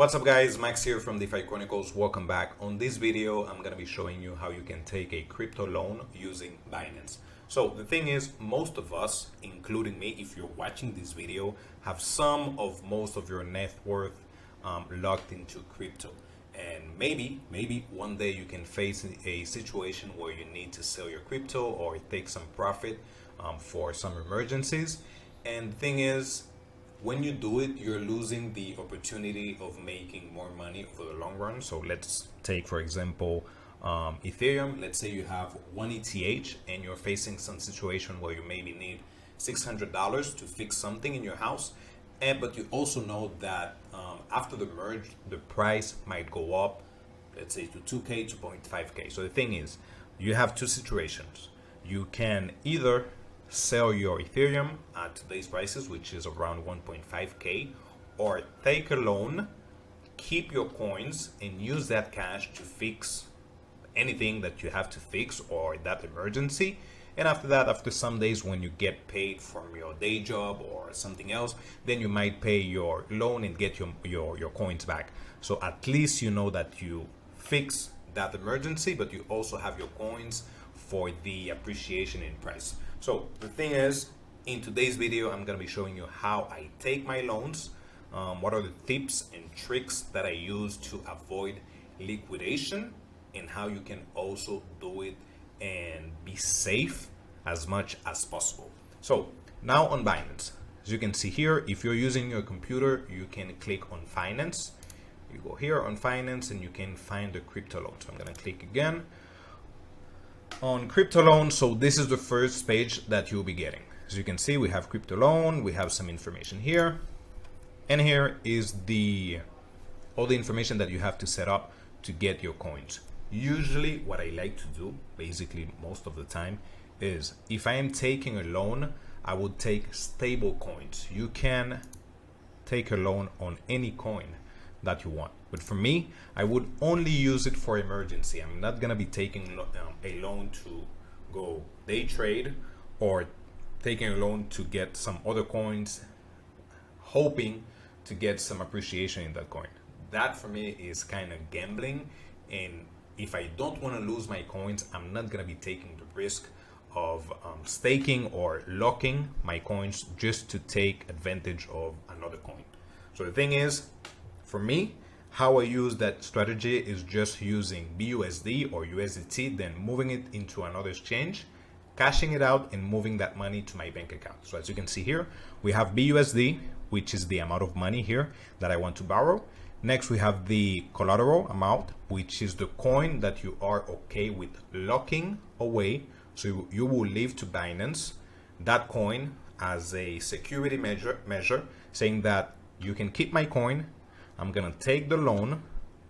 What's up guys, Max here from DeFi Chronicles. Welcome back. On this video, I'm going to be showing you how you can take a crypto loan using Binance. So the thing is, most of us, including me, if you're watching this video, have most of your net worth locked into crypto. And maybe one day you can face a situation where you need to sell your crypto or take some profit for some emergencies. And the thing is, when you do it, you're losing the opportunity of making more money over the long run. So let's take, for example, Ethereum. Let's say you have 1 ETH and you're facing some situation where you maybe need $600 to fix something in your house. But you also know that after the merge, the price might go up, let's say to 2K, 2.5K. So the thing is, you have two situations. You can either sell your Ethereum at today's prices, which is around 1.5K, or take a loan, keep your coins, and use that cash to fix anything that you have to fix or that emergency. And after that, after some days when you get paid from your day job or something else, then you might pay your loan and get your coins back. So at least you know that you fix that emergency, but you also have your coins for the appreciation in price. So the thing is, in today's video, I'm going to be showing you how I take my loans, what are the tips and tricks that I use to avoid liquidation, and how you can also do it and be safe as much as possible. So now on Binance, as you can see here, if you're using your computer, you can click on Finance. You go here on Finance and you can find the crypto loan. So I'm going to click again on crypto loan. So this is the first page that you'll be getting. As you can see, we have crypto loan, we have some information here, and here is all the information that you have to set up to get your coins. Usually what I like to do, basically most of the time, is if I am taking a loan, I would take stable coins. You can take a loan on any coin that you want, but for me, I would only use it for emergency. I'm not gonna be taking a loan to go day trade or taking a loan to get some other coins, hoping to get some appreciation in that coin. That for me is kind of gambling, and if I don't want to lose my coins, I'm not gonna be taking the risk of staking or locking my coins just to take advantage of another coin. So the thing is, for me, how I use that strategy is just using BUSD or USDT, then moving it into another exchange, cashing it out, and moving that money to my bank account. So as you can see here, we have BUSD, which is the amount of money here that I want to borrow. Next, we have the collateral amount, which is the coin that you are okay with locking away. So you will leave to Binance that coin as a security measure, saying that you can keep my coin. I'm gonna take the loan.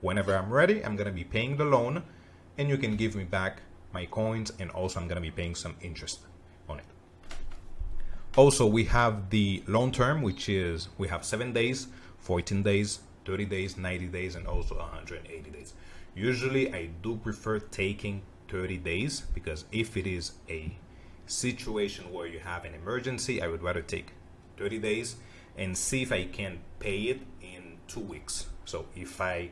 Whenever I'm ready, I'm gonna be paying the loan, and you can give me back my coins, and also I'm gonna be paying some interest on it. Also, we have the loan term, which is we have 7 days, 14 days, 30 days, 90 days, and also 180 days. Usually I do prefer taking 30 days because if it is a situation where you have an emergency, I would rather take 30 days and see if I can pay it in 2 weeks. So if I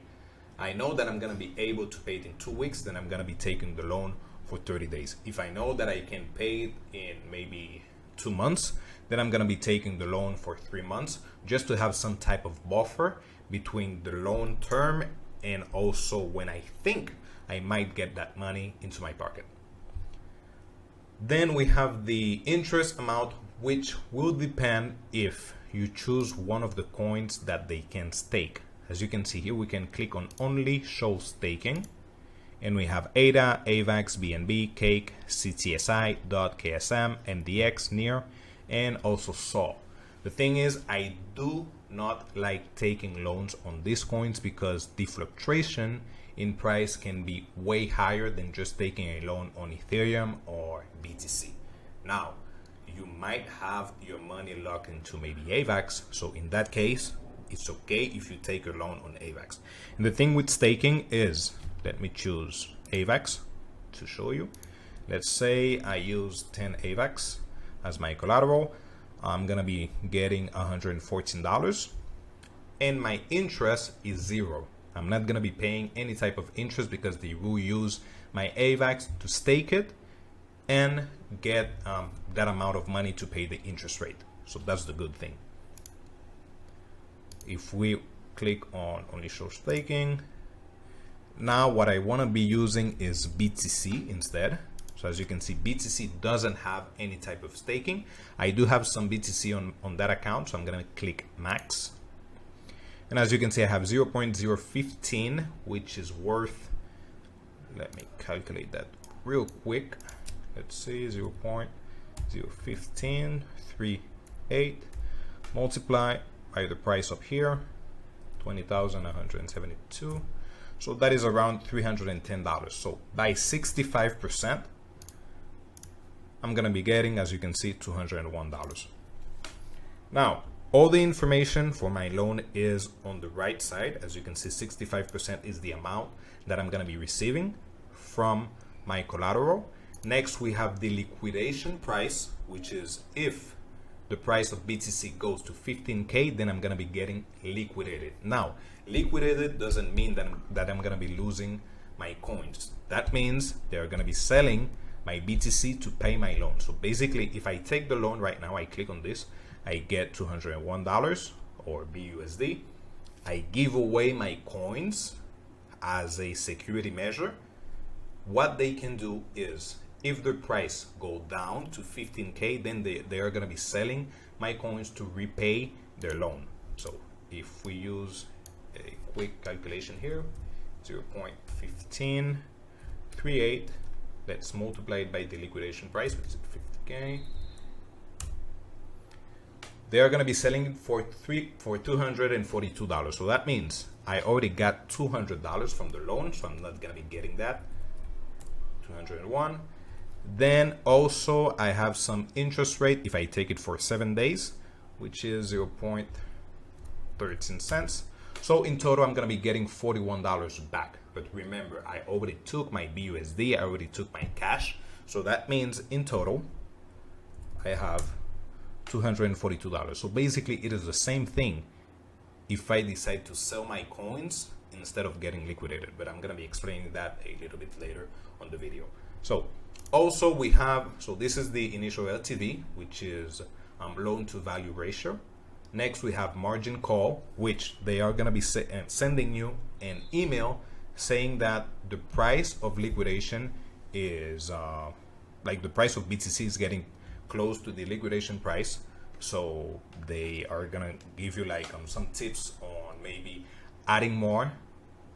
know that I'm going to be able to pay it in 2 weeks, then I'm going to be taking the loan for 30 days. If I know that I can pay it in maybe 2 months, then I'm going to be taking the loan for 3 months, just to have some type of buffer between the loan term and also when I think I might get that money into my pocket. Then we have the interest amount, which will depend if you choose one of the coins that they can stake. As you can see here, we can click on only show staking, and we have ADA, AVAX, BNB, Cake, CTSI, DOT, KSM, MDX, NEAR, and also SAW. The thing is, I do not like taking loans on these coins because the fluctuation in price can be way higher than just taking a loan on Ethereum or BTC. Now, you might have your money locked into maybe AVAX, so in that case, it's okay if you take a loan on AVAX. And the thing with staking is, let me choose AVAX to show you. Let's say I use 10 AVAX as my collateral. I'm gonna be getting $114. and my interest is 0. I'm not going to be paying any type of interest because they will use my AVAX to stake it and get that amount of money to pay the interest rate. So that's the good thing. If we click on only show staking, now what I want to be using is BTC instead. So as you can see, BTC doesn't have any type of staking. I do have some BTC on that account, so I'm going to click max. And as you can see, I have 0.015, which is worth, let me calculate that real quick. Let's see, 0.01538 multiply by the price up here, 20,172. So that is around $310. So by 65%, I'm going to be getting, as you can see, $201. Now, all the information for my loan is on the right side. As you can see, 65% is the amount that I'm going to be receiving from my collateral. Next, we have the liquidation price, which is if the price of BTC goes to 15K, then I'm going to be getting liquidated. Now, liquidated doesn't mean that I'm going to be losing my coins. That means they're going to be selling my BTC to pay my loan. So basically, if I take the loan right now, I click on this, I get $201 or BUSD. I give away my coins as a security measure. What they can do is, if the price go down to 15K, then they are going to be selling my coins to repay their loan. So if we use a quick calculation here, 0.1538, let's multiply it by the liquidation price, which is 50K. They are going to be selling it for $242. So that means I already got $200 from the loan, so I'm not going to be getting that. 201. Then also I have some interest rate if I take it for 7 days, which is 0.13 cents. So in total, I'm going to be getting $41 back. But remember, I already took my BUSD, I already took my cash. So that means in total, I have $242. So basically, it is the same thing if I decide to sell my coins instead of getting liquidated. But I'm going to be explaining that a little bit later on the video. So also we have, so this is the initial LTV, which is loan to value ratio. Next, we have margin call, which they are going to be sending you an email saying that the price of liquidation is like the price of BTC is getting close to the liquidation price. So they are going to give you like some tips on maybe adding more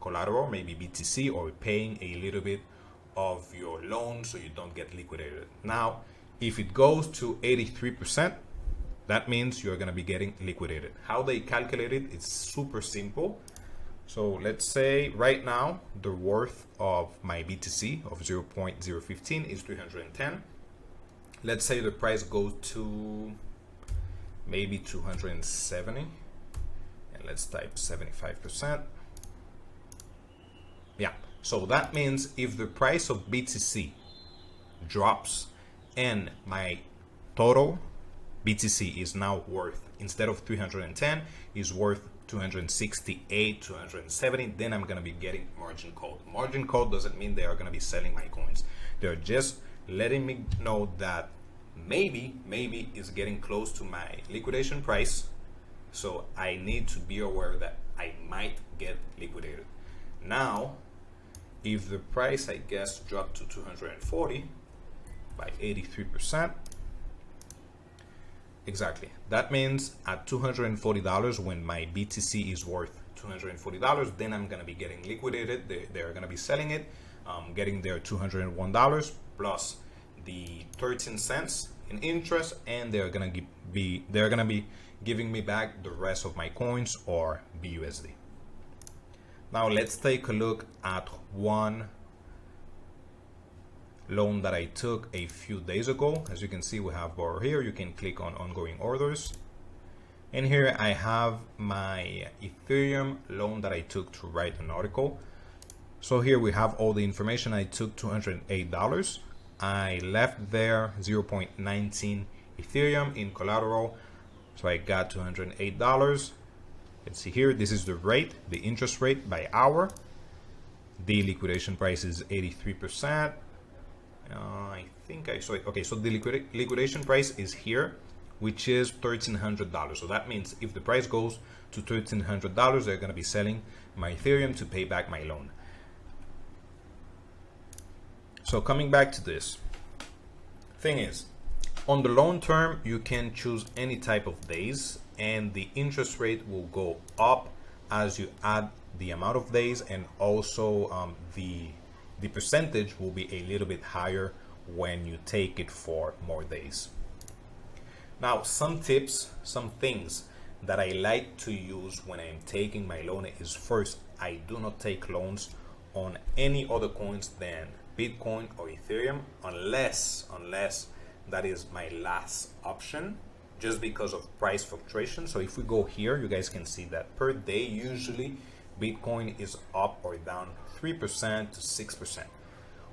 collateral, maybe BTC, or paying a little bit of your loan so you don't get liquidated. Now, if it goes to 83%, that means you're going to be getting liquidated. How they calculate it, it's super simple. So let's say right now the worth of my BTC of 0.015 is 310. Let's say the price goes to maybe 270, and let's type 75%. Yeah, so that means if the price of BTC drops and my total BTC is now worth, instead of 310, is worth 268, 270, then I'm going to be getting margin call. Margin call doesn't mean they are going to be selling my coins. They're just letting me know that maybe it's getting close to my liquidation price. So I need to be aware that I might get liquidated. Now, if the price, I guess, dropped to 240 by 83%, exactly. That means at $240, when my BTC is worth $240, then I'm going to be getting liquidated. They're going to be selling it, getting their $201 plus the 13 cents in interest, and they're going to be giving me back the rest of my coins or BUSD. Now let's take a look at one loan that I took a few days ago. As you can see, we have borrow here. You can click on ongoing orders, and here I have my Ethereum loan that I took to write an article. So here we have all the information. I took $208. I left there 0.19 Ethereum in collateral, so I got $208. Let's see here. This is the rate, the interest rate by hour. The liquidation price is 83%. I think I saw it. Okay, so the liquidation price is here, which is $1,300. So that means if the price goes to $1,300, they're going to be selling my Ethereum to pay back my loan. So coming back to this, thing is, on the long term, you can choose any type of days, and the interest rate will go up as you add the amount of days, and also the percentage will be a little bit higher when you take it for more days. Now, some tips, some things that I like to use when I'm taking my loan is, first, I do not take loans on any other coins than Bitcoin or Ethereum unless that is my last option, just because of price fluctuation. So if we go here, you guys can see that per day usually Bitcoin is up or down 3% to 6%.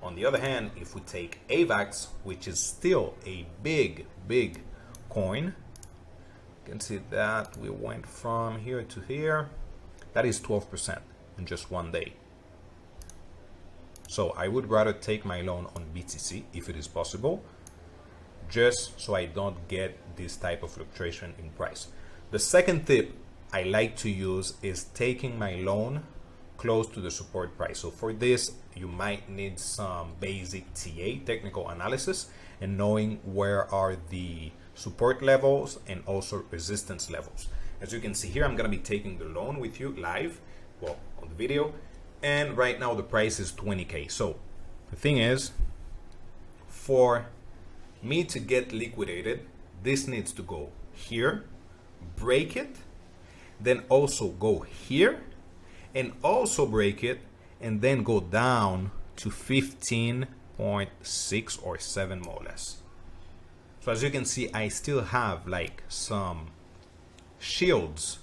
On the other hand, if we take AVAX, which is still a big coin, you can see that we went from here to here. That is 12% in just one day. So I would rather take my loan on BTC if it is possible, just so I don't get this type of fluctuation in price. The second tip I like to use is taking my loan close to the support price. So for this, you might need some basic TA, technical analysis, and knowing where are the support levels and also resistance levels. As you can see here, I'm going to be taking the loan with you live, well, on the video, and right now the price is 20K. So the thing is, for me to get liquidated, this needs to go here, break it, then also go here, and also break it, and then go down to 15.6 or 7 more or less. So as you can see, I still have like some shields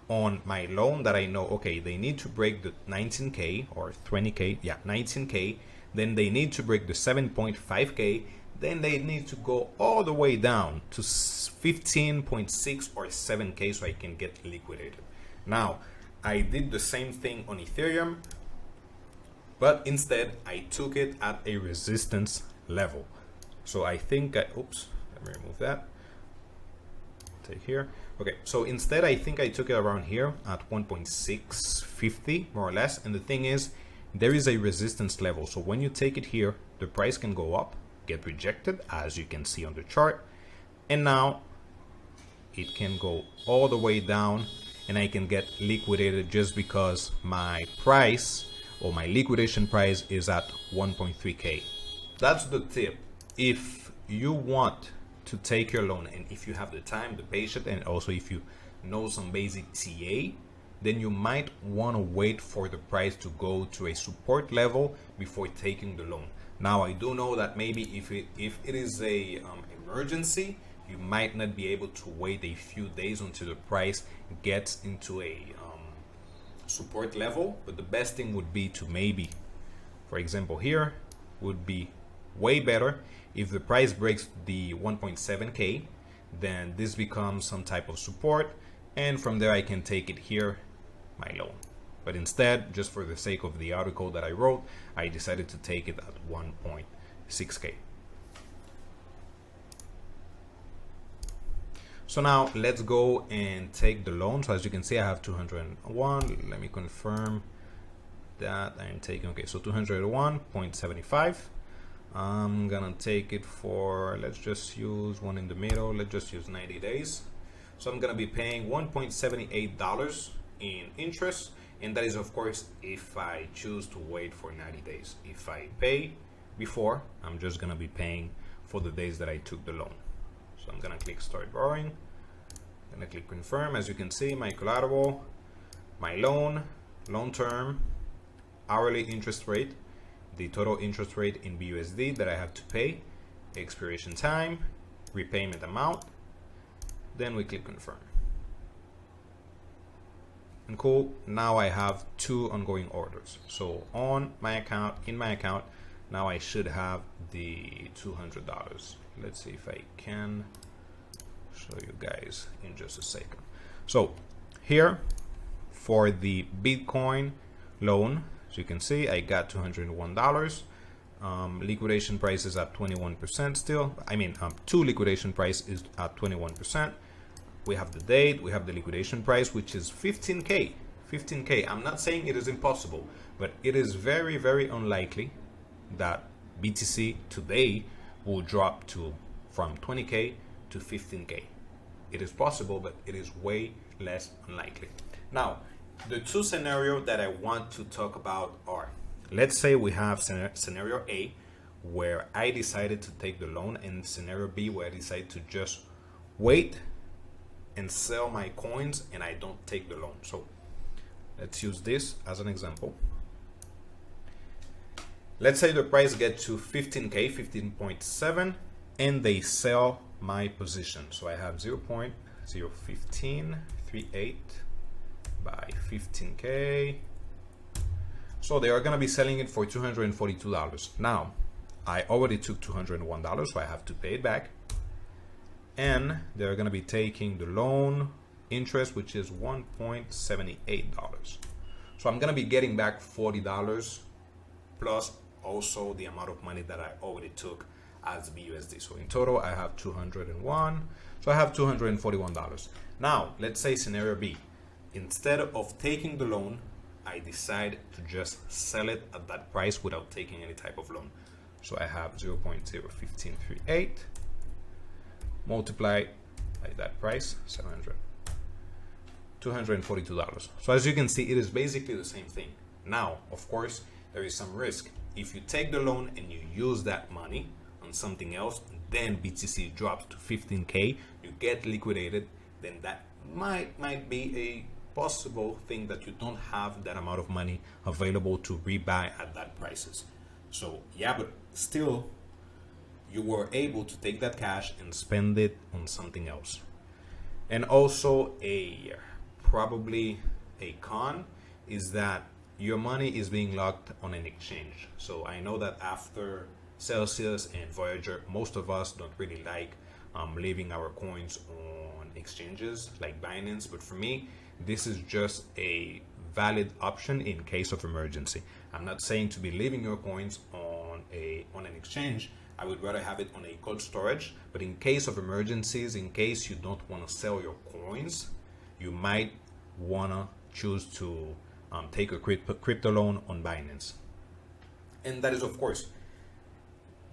on my loan that I know, okay, they need to break the 19K or 20K, yeah, 19K, then they need to break the 7.5K, then they need to go all the way down to 15.6 or 7K so I can get liquidated. Now, I did the same thing on Ethereum, but instead I took it at a resistance level. So I think oops, let me remove that. Take here. Okay, so instead I think I took it around here at 1.650 more or less. And the thing is, there is a resistance level. So when you take it here, the price can go up, get rejected, as you can see on the chart, and now it can go all the way down and I can get liquidated just because my price or my liquidation price is at 1.3K. That's the tip. If you want to take your loan, and if you have the time, the patience, and also if you know some basic TA, then you might want to wait for the price to go to a support level before taking the loan. Now, I do know that maybe if it is a emergency, you might not be able to wait a few days until the price gets into a support level. But the best thing would be to maybe, for example, here would be way better if the price breaks the 1.7K, then this becomes some type of support, and from there I can take it here, my loan. But instead, just for the sake of the article that I wrote, I decided to take it at 1.6K. So now let's go and take the loan. So as you can see, I have 201. Let me confirm that I'm taking, okay, so 201.75. I'm gonna take it for, let's just use one in the middle, let's just use 90 days. So I'm gonna be paying $1.78 in interest, and that is of course if I choose to wait for 90 days. If I pay before, I'm just gonna be paying for the days that I took the loan. So I'm gonna click start borrowing, I'm gonna click confirm. As you can see, my collateral, my loan, long term, hourly interest rate, the total interest rate in BUSD that I have to pay, expiration time, repayment amount, then we click confirm. And cool, now I have 2 ongoing orders. So on my account, in my account, now I should have the $200. Let's see if I can show you guys in just a second. So here for the Bitcoin loan, as you can see, I got $201. Liquidation price is at 21% still. I mean, two liquidation price is at 21%. We have the date, we have the liquidation price, which is 15K. 15K. I'm not saying it is impossible, but it is very, very unlikely that BTC today will drop from 20K to 15K. It is possible, but it is way less unlikely. Now, the two scenarios that I want to talk about are, let's say we have scenario A, where I decided to take the loan, and scenario B, where I decide to just wait and sell my coins and I don't take the loan. So let's use this as an example. Let's say the price gets to 15K, 15.7, and they sell my position. So I have 0.01538 by 15K. So they are going to be selling it for $242. Now, I already took $201, so I have to pay it back. And they're going to be taking the loan interest, which is $1.78. So I'm going to be getting back $40 plus also the amount of money that I already took as BUSD. So in total, I have 201. So I have $241. Now, let's say scenario B. Instead of taking the loan, I decide to just sell it at that price without taking any type of loan. So I have 0.01538 multiplied by that price, $242. So as you can see, it is basically the same thing. Now, of course, there is some risk. If you take the loan and you use that money on something else, then BTC drops to 15K, you get liquidated, then that might be a possible thing that you don't have that amount of money available to rebuy at that prices. So yeah, but still you were able to take that cash and spend it on something else. And also probably a con is that your money is being locked on an exchange. So I know that after Celsius and Voyager, most of us don't really like leaving our coins on exchanges like Binance, but for me, this is just a valid option in case of emergency. I'm not saying to be leaving your coins on an exchange. I would rather have it on a cold storage, but in case of emergencies, in case you don't want to sell your coins, you might want to choose to take a crypto loan on Binance. And that is, of course,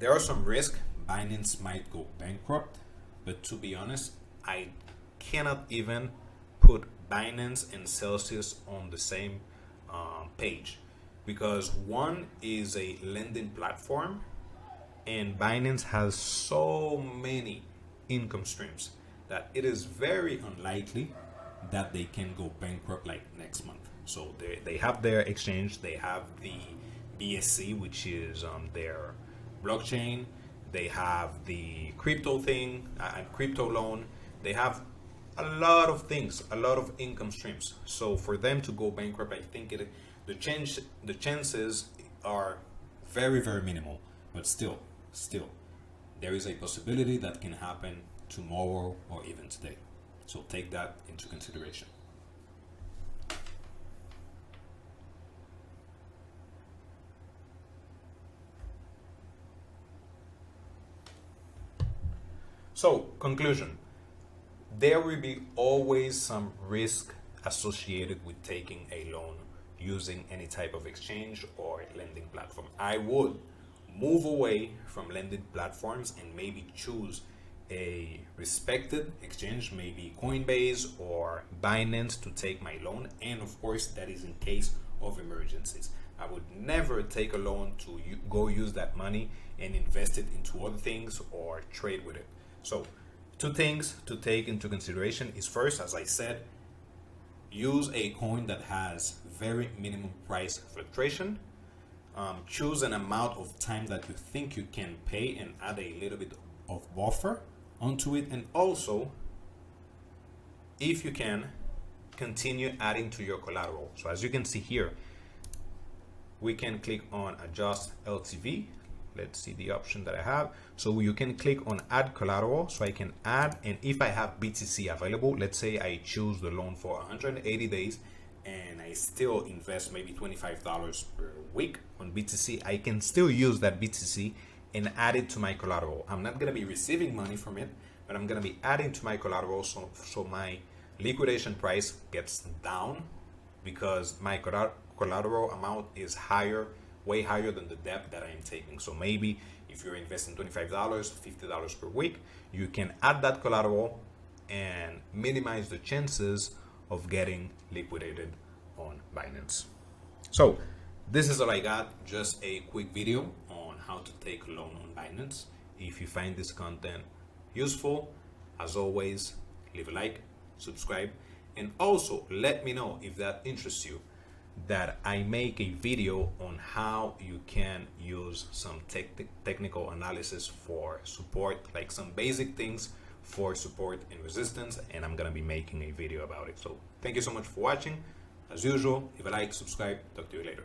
there are some risks. Binance might go bankrupt, but to be honest, I cannot even put Binance and Celsius on the same page, because one is a lending platform and Binance has so many income streams that it is very unlikely that they can go bankrupt like next month. So they have their exchange, they have the BSC, which is their blockchain, they have the crypto thing, crypto loan, they have a lot of things, a lot of income streams. So for them to go bankrupt, I think the chances are very, very minimal. But still, there is a possibility that can happen tomorrow or even today. So take that into consideration. So, conclusion. There will be always some risk associated with taking a loan using any type of exchange or lending platform. I would move away from lending platforms and maybe choose a respected exchange, maybe Coinbase or Binance, to take my loan. And of course, that is in case of emergencies. I would never take a loan to go use that money and invest it into other things or trade with it. So two things to take into consideration is, first, as I said, use a coin that has very minimum price fluctuation. Choose an amount of time that you think you can pay and add a little bit of buffer onto it. And also, if you can, continue adding to your collateral. So as you can see here, we can click on adjust LTV. let's see the option that I have. So you can click on add collateral. So I can add, and if I have BTC available, let's say I choose the loan for 180 days and I still invest maybe $25 per week on BTC, I can still use that BTC and add it to my collateral. I'm not going to be receiving money from it, but I'm going to be adding to my collateral, so my liquidation price gets down because my collateral amount is higher, way higher than the debt that I am taking. So maybe if you're investing $25, $50 per week, you can add that collateral and minimize the chances of getting liquidated on Binance. So this is all I got, just a quick video on how to take a loan on Binance. If you find this content useful, as always, leave a like, subscribe, and also let me know if that interests you, that I make a video on how you can use some technical analysis for support, like some basic things for support and resistance, and I'm gonna be making a video about it. So thank you so much for watching. As usual, if you like, subscribe, talk to you later.